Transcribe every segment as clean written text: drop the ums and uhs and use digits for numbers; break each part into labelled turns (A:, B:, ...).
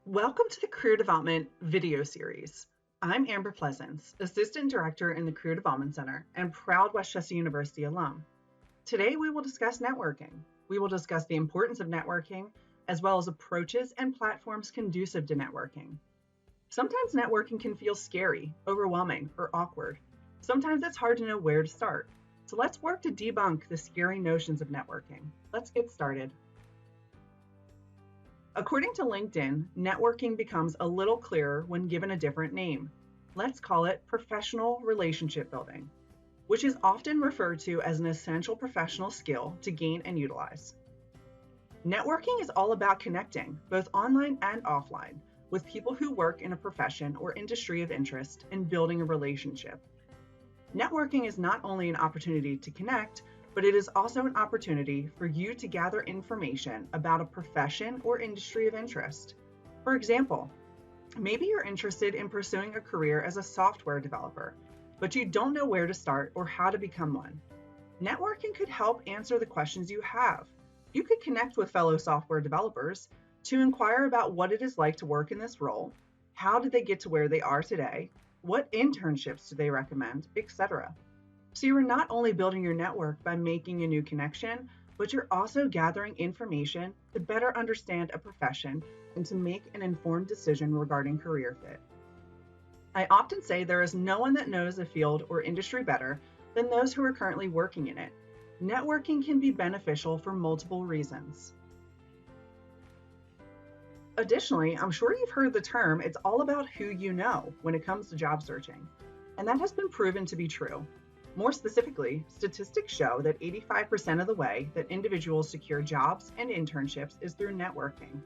A: Welcome to the Career Development video series. I'm Amber Pleasance, Assistant Director in the Career Development Center and proud West Chester University alum. Today we will discuss networking. We will discuss the importance of networking, as well as approaches and platforms conducive to networking. Sometimes networking can feel scary, overwhelming, or awkward. Sometimes it's hard to know where to start. So let's work to debunk the scary notions of networking. Let's get started. According to LinkedIn, networking becomes a little clearer when given a different name. Let's call it professional relationship building, which is often referred to as an essential professional skill to gain and utilize. Networking is all about connecting, both online and offline, with people who work in a profession or industry of interest and building a relationship. Networking is not only an opportunity to connect, but it is also an opportunity for you to gather information about a profession or industry of interest. For example, maybe you're interested in pursuing a career as a software developer, but you don't know where to start or how to become one. Networking could help answer the questions you have. You could connect with fellow software developers to inquire about what it is like to work in this role, how did they get to where they are today, what internships do they recommend, etc. So you're not only building your network by making a new connection, but you're also gathering information to better understand a profession and to make an informed decision regarding career fit. I often say there is no one that knows a field or industry better than those who are currently working in it. Networking can be beneficial for multiple reasons. Additionally, I'm sure you've heard the term, it's all about who you know when it comes to job searching, and that has been proven to be true. More specifically, statistics show that 85% of the way that individuals secure jobs and internships is through networking.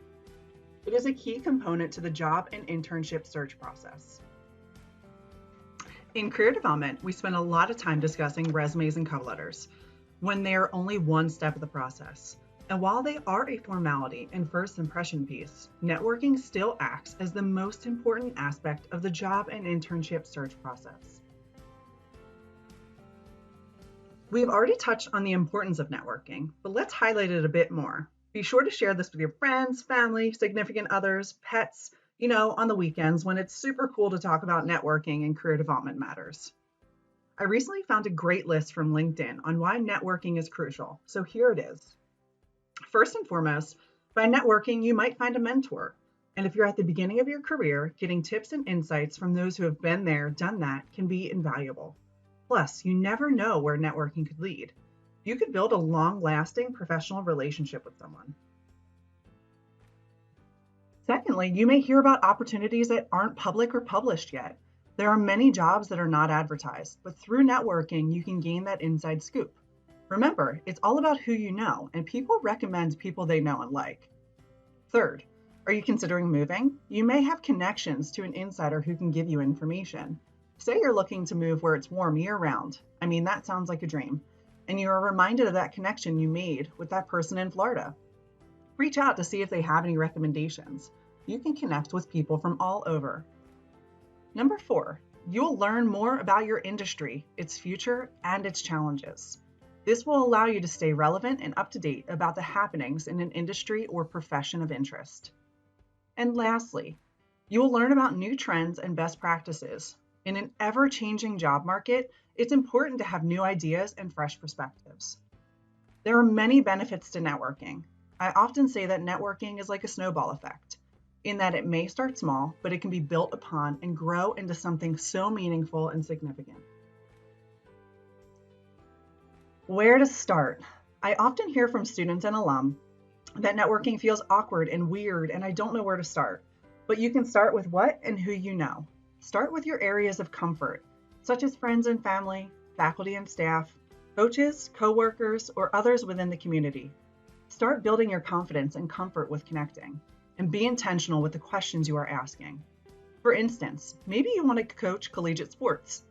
A: It is a key component to the job and internship search process. In career development, we spend a lot of time discussing resumes and cover letters when they are only one step of the process. And while they are a formality and first impression piece, networking still acts as the most important aspect of the job and internship search process. We've already touched on the importance of networking, but let's highlight it a bit more. Be sure to share this with your friends, family, significant others, pets, on the weekends when it's super cool to talk about networking and career development matters. I recently found a great list from LinkedIn on why networking is crucial, so here it is. First and foremost, by networking, you might find a mentor. And if you're at the beginning of your career, getting tips and insights from those who have been there, done that, can be invaluable. Plus, you never know where networking could lead. You could build a long-lasting professional relationship with someone. Secondly, you may hear about opportunities that aren't public or published yet. There are many jobs that are not advertised, but through networking, you can gain that inside scoop. Remember, it's all about who you know, and people recommend people they know and like. Third, are you considering moving? You may have connections to an insider who can give you information. Say you're looking to move where it's warm year-round. I mean, that sounds like a dream. And you are reminded of that connection you made with that person in Florida. Reach out to see if they have any recommendations. You can connect with people from all over. Number 4, you'll learn more about your industry, its future, and its challenges. This will allow you to stay relevant and up to date about the happenings in an industry or profession of interest. And lastly, you will learn about new trends and best practices. In an ever-changing job market, it's important to have new ideas and fresh perspectives. There are many benefits to networking. I often say that networking is like a snowball effect, in that it may start small, but it can be built upon and grow into something so meaningful and significant. Where to start? I often hear from students and alum that networking feels awkward and weird, and I don't know where to start. But you can start with what and who you know. Start with your areas of comfort, such as friends and family, faculty and staff, coaches, coworkers, or others within the community. Start building your confidence and comfort with connecting, and be intentional with the questions you are asking. For instance, maybe you want to coach collegiate sports.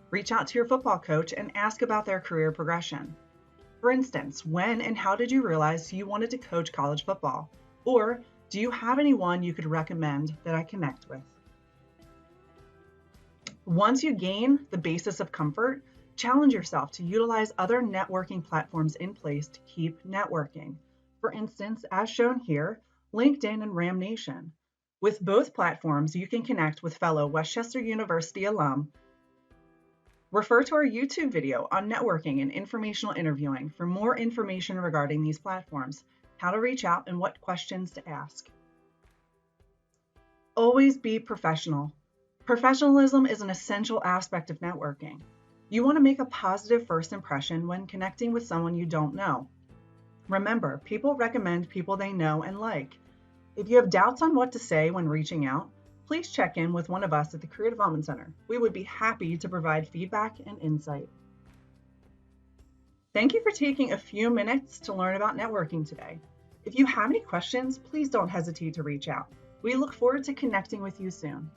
A: Reach out to your football coach and ask about their career progression. For instance, when and how did you realize you wanted to coach college football? Or do you have anyone you could recommend that I connect with? Once you gain the basis of comfort, challenge yourself to utilize other networking platforms in place to keep networking. For instance, as shown here, LinkedIn and Ram Nation. With both platforms, you can connect with fellow Westchester University alum. Refer to our YouTube video on networking and informational interviewing for more information regarding these platforms, how to reach out, and what questions to ask. Always be professional. Professionalism is an essential aspect of networking. You want to make a positive first impression when connecting with someone you don't know. Remember, people recommend people they know and like. If you have doubts on what to say when reaching out, please check in with one of us at the Career Development Center. We would be happy to provide feedback and insight. Thank you for taking a few minutes to learn about networking today. If you have any questions, please don't hesitate to reach out. We look forward to connecting with you soon.